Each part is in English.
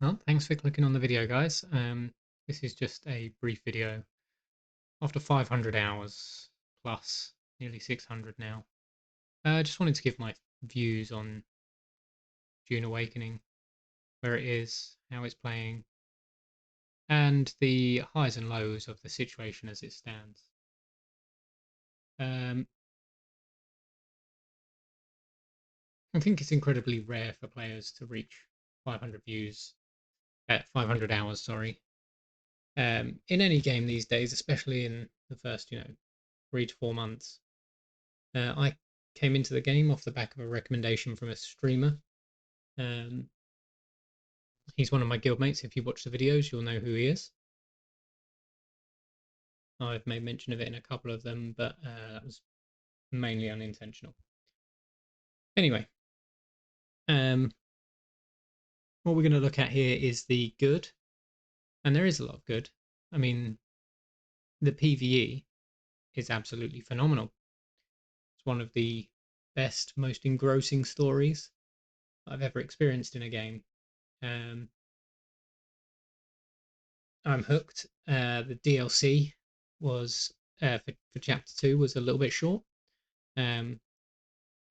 Well, thanks for clicking on the video, guys. This is just a brief video after 500 hours plus, nearly 600 now. I just wanted to give my views on Dune Awakening, where it is, how it's playing, and the highs and lows of the situation as it stands. Um, I think it's incredibly rare for players to reach 500 views, 500 hours, sorry, in any game these days, especially in the first, 3 to 4 months. I came into the game off the back of a recommendation from a streamer. Um, he's one of my guildmates. If you watch the videos, you'll know who he is. I've made mention of it in a couple of them, but that was mainly unintentional. Anyway, um, what we're going to look at here is the good, and there is a lot of good. I mean, the PvE is absolutely phenomenal. It's one of the best, most engrossing stories I've ever experienced in a game. I'm hooked. The DLC was for Chapter 2 was a little bit short um,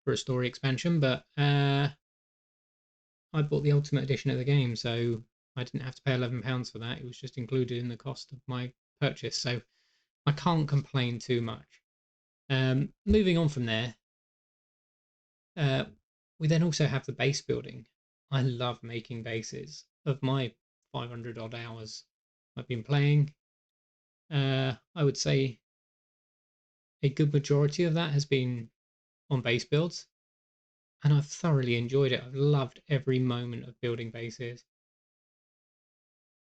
for a story expansion, but I bought the Ultimate Edition of the game, so I didn't have to pay £11 for that. It was just included in the cost of my purchase, so I can't complain too much. Moving on from there, uh, we then also have the base building. I love making bases. Of my 500 odd hours I've been playing, I would say a good majority of that has been on base builds, and I've thoroughly enjoyed it. I've loved every moment of building bases.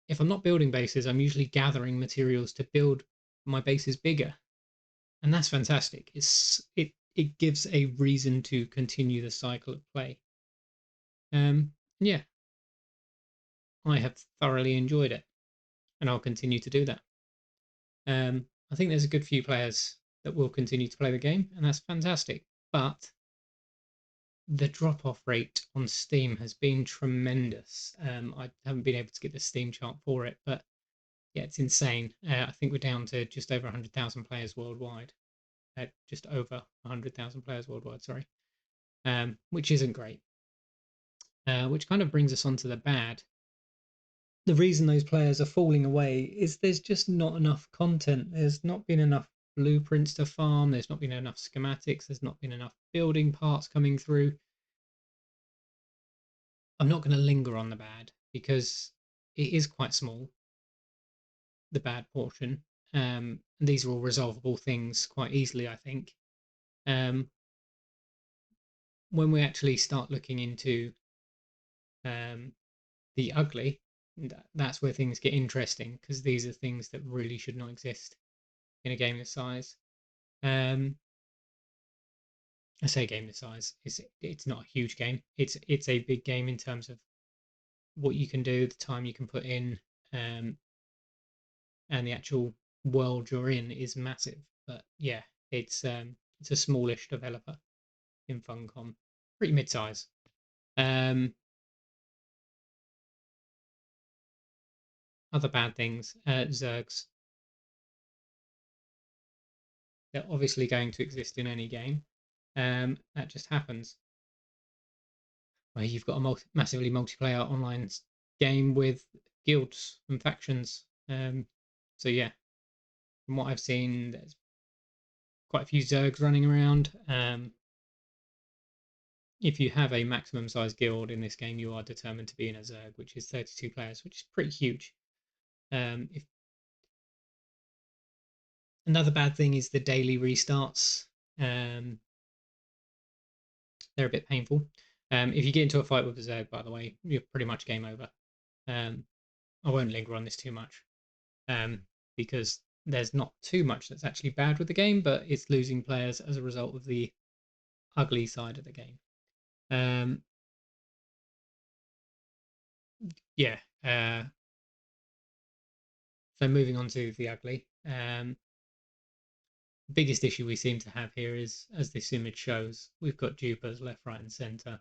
If I'm not building bases, I'm usually gathering materials to build my bases bigger, and that's fantastic. It gives a reason to continue the cycle of play. Yeah, I have thoroughly enjoyed it, and I'll continue to do that. I think there's a good few players that will continue to play the game, and that's fantastic. But the drop off rate on Steam has been tremendous. I haven't been able to get the Steam chart for it, but yeah, it's insane. I think we're down to just over 100,000 players worldwide. Just over 100,000 players worldwide, sorry, which isn't great. Which kind of brings us on to the bad. The reason those players are falling away is there's just not enough content. There's not been enough blueprints to farm. There's not been enough schematics. There's not been enough building parts coming through. I'm not going to linger on the bad because it is quite small, the bad portion. These are all resolvable things quite easily, I think. Um, when we actually start looking into um, the ugly, that's where things get interesting because these are things that really should not exist in a game this size. I say game this size. It's not a huge game. It's a big game in terms of what you can do, the time you can put in, um, and the actual world you're in is massive. But yeah, it's a smallish developer in Funcom, pretty mid-size. Other bad things, Zergs. They're obviously going to exist in any game. That just happens. Where you've got a massively multiplayer online game with guilds and factions. So yeah, from what I've seen, there's quite a few Zergs running around. If you have a maximum size guild in this game, you are determined to be in a Zerg, which is 32 players, which is pretty huge. If Another bad thing is the daily restarts. They're a bit painful. If you get into a fight with a Zerg, by the way, you're pretty much game over. I won't linger on this too much because there's not too much that's actually bad with the game, but it's losing players as a result of the ugly side of the game. Yeah. So moving on to the ugly. Biggest issue we seem to have here is, as this image shows, we've got dupers left, right, and centre.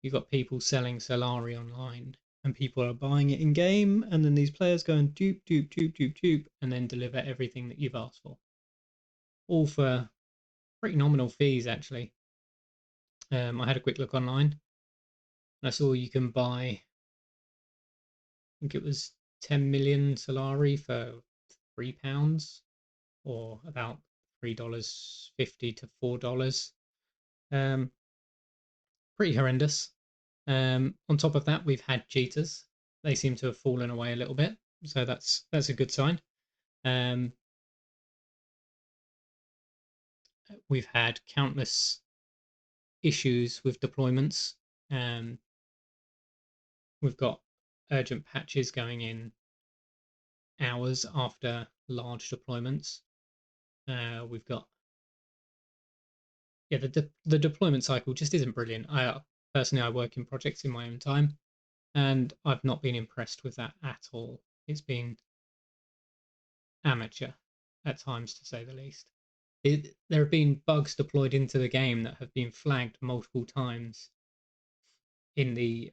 You've got people selling Solari online and people are buying it in game, and then these players go and dupe, dupe, dupe, dupe, dupe, and then deliver everything that you've asked for, all for pretty nominal fees actually. I had a quick look online, and I saw you can buy, I think it was 10 million Solari for £3, or about $3.50 to $4. Um, Pretty horrendous. On top of that, we've had cheaters. They seem to have fallen away a little bit, so that's a good sign. Um, we've had countless issues with deployments. Um, we've got urgent patches going in hours after large deployments. We've got, yeah, the deployment cycle just isn't brilliant. I personally, I work in projects in my own time, and I've not been impressed with that at all. It's been amateur at times, to say the least. There have been bugs deployed into the game that have been flagged multiple times in the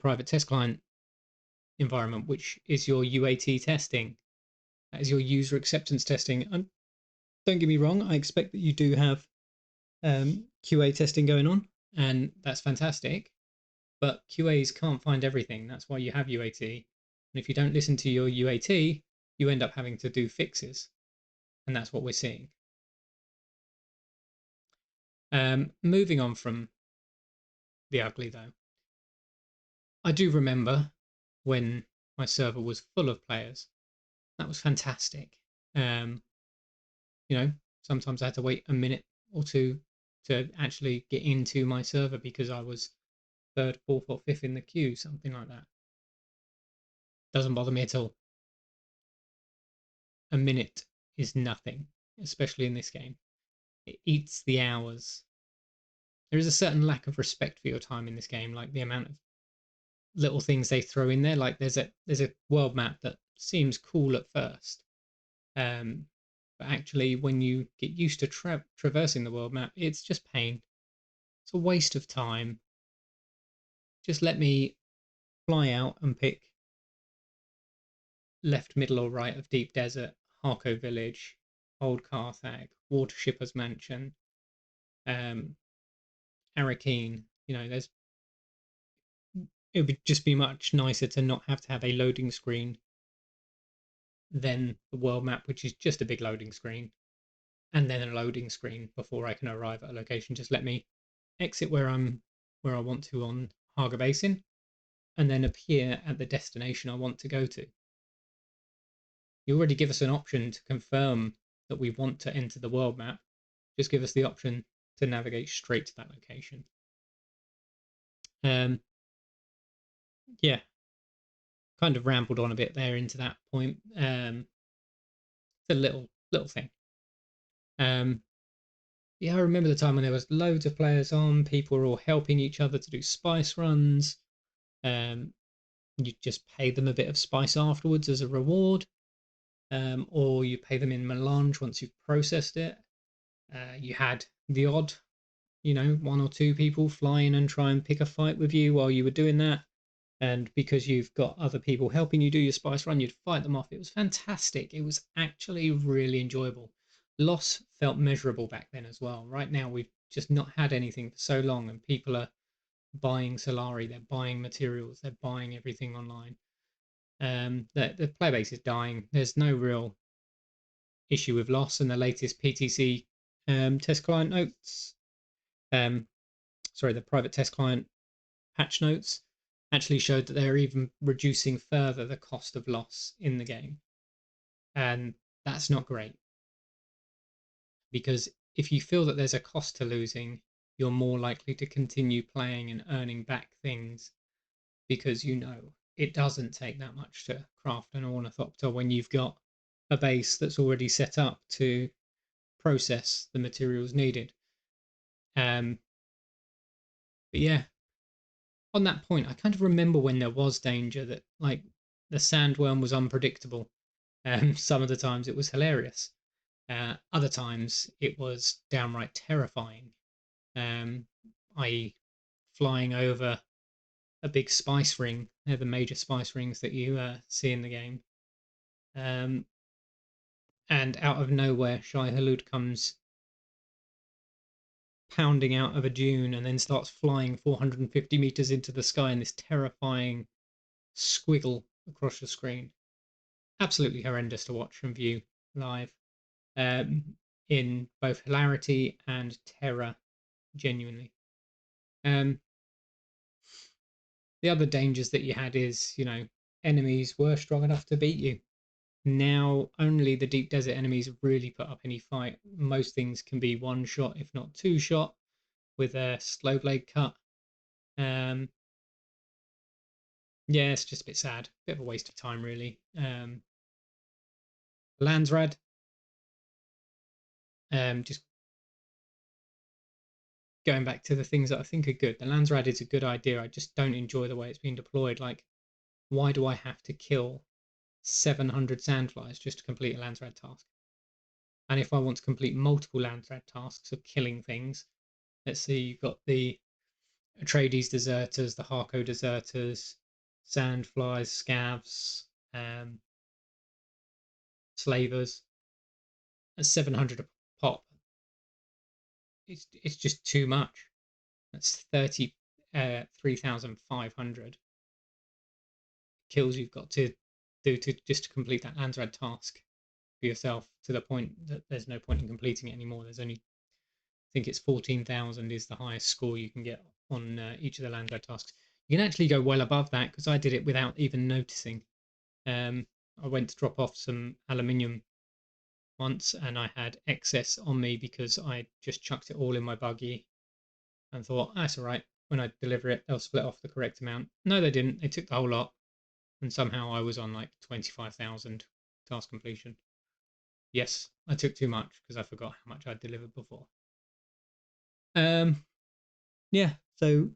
private test client environment, which is your UAT testing. That is your user acceptance testing. And don't get me wrong, I expect that you do have QA testing going on, and that's fantastic. But QAs can't find everything. That's why you have UAT. And if you don't listen to your UAT, you end up having to do fixes. And that's what we're seeing. Moving on from the ugly, though, I do remember when my server was full of players. That was fantastic. Um, Sometimes I had to wait a minute or two to actually get into my server because I was third, fourth, or fifth in the queue, something like that. Doesn't bother me at all. A minute is nothing, especially in this game. It eats the hours. There is a certain lack of respect for your time in this game, like the amount of little things they throw in there. Like there's a world map that seems cool at first, um, but actually when you get used to traversing the world map, it's just pain. It's a waste of time. Just let me fly out and pick left, middle, or right of Deep Desert, Harco Village, Old Carthag, Watershipper's Mansion, um, Arakeen. There's it would just be much nicer to not have to have a loading screen than the world map, which is just a big loading screen, and then a loading screen before I can arrive at a location. Just let me exit where I want to on Haga Basin, and then appear at the destination I want to go to. You already give us an option to confirm that we want to enter the world map. Just give us the option to navigate straight to that location. Um, yeah, kind of rambled on a bit there into that point. It's a little thing. Yeah, I remember the time when there was loads of players on. People were all helping each other to do spice runs. Um, you just pay them a bit of spice afterwards as a reward, or you pay them in melange once you've processed it. You had the odd, one or two people fly in and try and pick a fight with you while you were doing that. And because you've got other people helping you do your spice run, you'd fight them off. It was fantastic. It was actually really enjoyable. Loss felt measurable back then as well. Right now, we've just not had anything for so long, and people are buying Solari, they're buying materials, they're buying everything online. The player base is dying. There's no real issue with loss, and the latest PTC test client notes, um, the private test client patch notes actually showed that they're even reducing further the cost of loss in the game. And that's not great, because if you feel that there's a cost to losing, you're more likely to continue playing and earning back things, because it doesn't take that much to craft an ornithopter when you've got a base that's already set up to process the materials needed. But yeah, on that point, I kind of remember when there was danger that, like, the sandworm was unpredictable. Some of the times it was hilarious. Other times it was downright terrifying. Um, i.e., flying over a big spice ring. They're the major spice rings that you see in the game. Um, and out of nowhere, Shai Hulud comes pounding out of a dune and then starts flying 450 meters into the sky in this terrifying squiggle across the screen. Absolutely horrendous to watch and view live, in both hilarity and terror, genuinely. Um, the other dangers that you had is, enemies were strong enough to beat you. Now only the deep desert enemies really put up any fight. Most things can be one shot, if not two shot, with a slow blade cut. Um, yeah, it's just a bit sad, bit of a waste of time, really. Landsrad, just going back to the things that I think are good. The Landsrad is a good idea. I just don't enjoy the way it's been deployed. Like, why do I have to kill 700 sandflies just to complete a Landsrad task? And if I want to complete multiple Landsrad tasks of killing things, let's see, you've got the Atreides deserters, the Harco deserters, sandflies, scavs, slavers, at 700 a pop. It's just too much. That's 3,500 kills you've got to do to just to complete that Landsrad task for yourself, to the point that there's no point in completing it anymore. There's only, I think it's 14,000 is the highest score you can get on each of the Landsrad tasks. You can actually go well above that, because I did it without even noticing. I went to drop off some aluminium once and I had excess on me because I just chucked it all in my buggy and thought, that's all right. When I deliver it, they'll split off the correct amount. No, they didn't. They took the whole lot. And somehow I was on like 25,000 task completion. Yes, I took too much because I forgot how much I'd delivered before. Um, yeah, so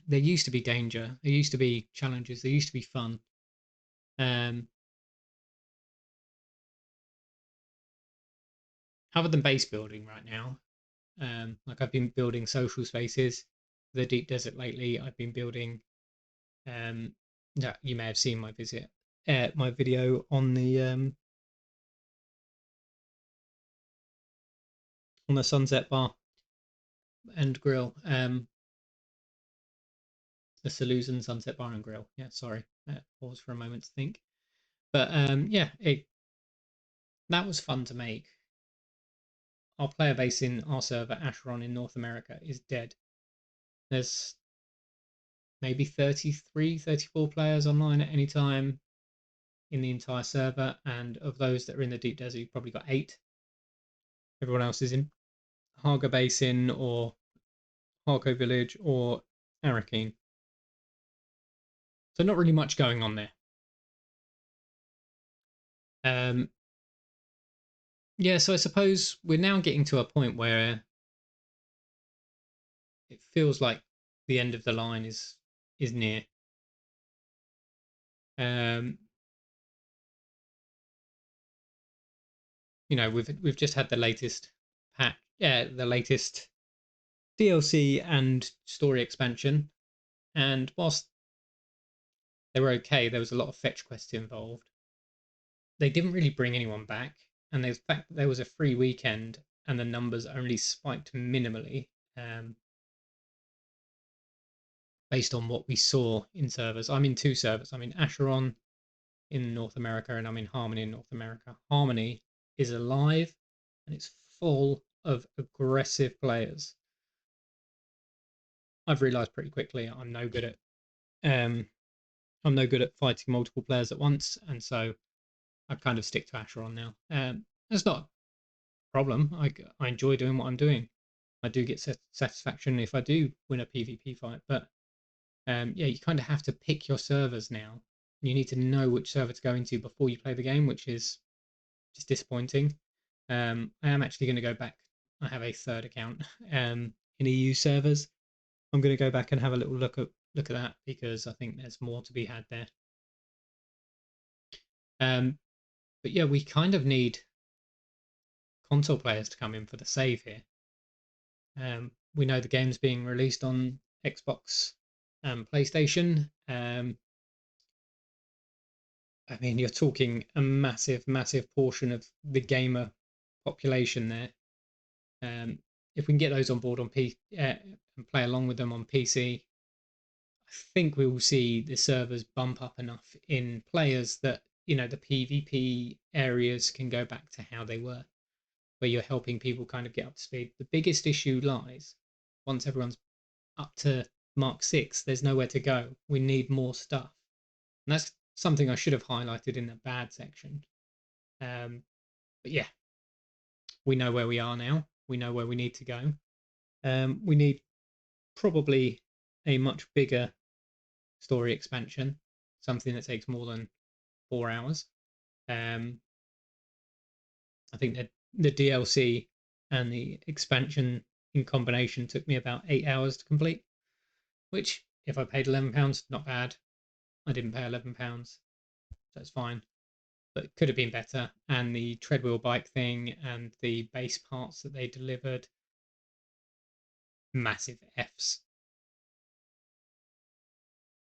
there used to be danger. There used to be challenges. There used to be fun. Um, other than base building right now, like I've been building social spaces for the deep desert lately. I've been building, yeah, you may have seen my video on the Sunset Bar and Grill, the Salusan Sunset Bar and Grill. Yeah, sorry, pause for a moment to think. But yeah, that was fun to make. Our player base in our server, Asheron in North America, is dead. There's maybe 33, 34 players online at any time in the entire server, and of those that are in the deep desert, you've probably got 8. Everyone else is in Haga Basin or Harco Village or Arakeen. So not really much going on there. Um, yeah, so I suppose we're now getting to a point where it feels like the end of the line is near. Um, we've just had the latest patch, yeah, the latest DLC and story expansion, and whilst they were okay, there was a lot of fetch quests involved. They didn't really bring anyone back, and the fact that there was a free weekend and the numbers only spiked minimally, based on what we saw in servers. I'm in 2 servers. I'm in Asheron in North America, and I'm in Harmony in North America. Harmony is alive and it's full of aggressive players. I've realised pretty quickly um, I'm no good at fighting multiple players at once, and so I kind of stick to Asheron now. That's not a problem. I enjoy doing what I'm doing. I do get satisfaction if I do win a PvP fight, but yeah, you kind of have to pick your servers now. You need to know which server to go into before you play the game, which is just disappointing. I am actually going to go back. I have a third account in EU servers. I'm going to go back and have a little look at that, because I think there's more to be had there. But yeah, we kind of need console players to come in for the save here. We know the game's being released on Xbox and PlayStation. I mean, you're talking a massive, massive portion of the gamer population there. If we can get those on board on and play along with them on PC, I think we will see the servers bump up enough in players that the PvP areas can go back to how they were, where you're helping people kind of get up to speed. The biggest issue lies once everyone's up to Mark 6, there's nowhere to go. We need more stuff. And that's something I should have highlighted in the bad section. But yeah, we know where we are now. We know where we need to go. We need probably a much bigger story expansion, something that takes more than 4 hours. I think that the DLC and the expansion in combination took me about 8 hours to complete, which if I paid £11, not bad. I didn't pay £11, so it's fine. But it could have been better. And the treadwheel bike thing and the base parts that they delivered, massive Fs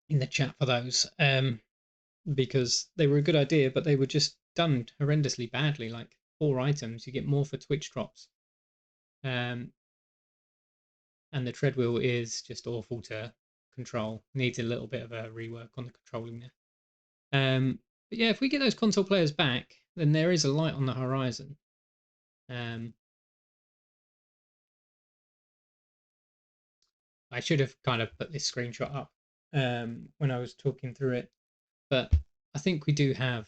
in the chat for those. Because they were a good idea, but they were just done horrendously badly. Like 4 items, you get more for Twitch drops. And the treadwheel is just awful to control. Needs a little bit of a rework on the controlling there. But yeah, if we get those console players back, then there is a light on the horizon. I should have kind of put this screenshot up when I was talking through it, but I think we do have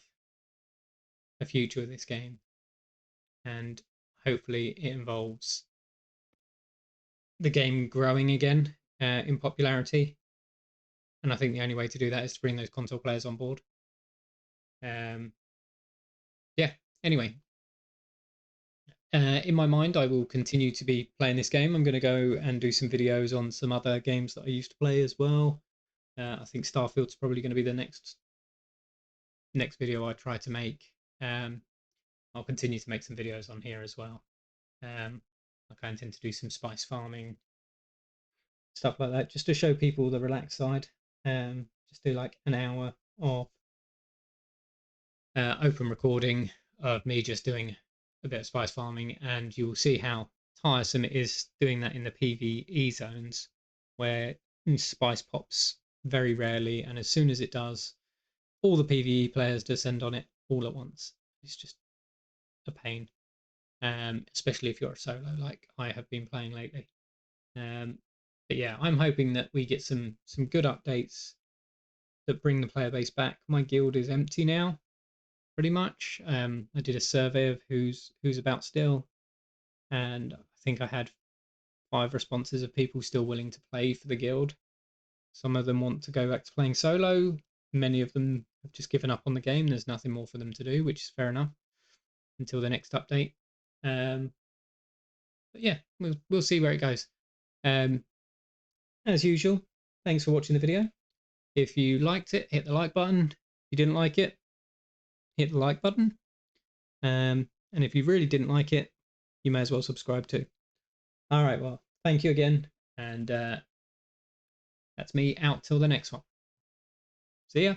a future with this game, and hopefully it involves the game growing again in popularity. And I think the only way to do that is to bring those console players on board. Yeah, anyway, in my mind, I will continue to be playing this game. I'm going to go and do some videos on some other games that I used to play as well. I think Starfield's probably going to be the next video I try to make. I'll continue to make some videos on here as well. Like I intend to do some spice farming, stuff like that, just to show people the relaxed side. Just do like an hour of open recording of me just doing a bit of spice farming, and you will see how tiresome it is doing that in the PvE zones where spice pops very rarely, and as soon as it does, all the PvE players descend on it all at once. It's just a pain, especially if you're a solo like I have been playing lately. But yeah, I'm hoping that we get some good updates that bring the player base back. My guild is empty now, pretty much. I did a survey of who's about still, and I think I had 5 responses of people still willing to play for the guild. Some of them want to go back to playing solo. Many of them have just given up on the game. There's nothing more for them to do, which is fair enough until the next update. But yeah, we'll see where it goes. As usual, thanks for watching the video. If you liked it, hit the like button. If you didn't like it, hit the like button. And if you really didn't like it, you may as well subscribe too. All right, well, thank you again. And that's me out till the next one. See ya.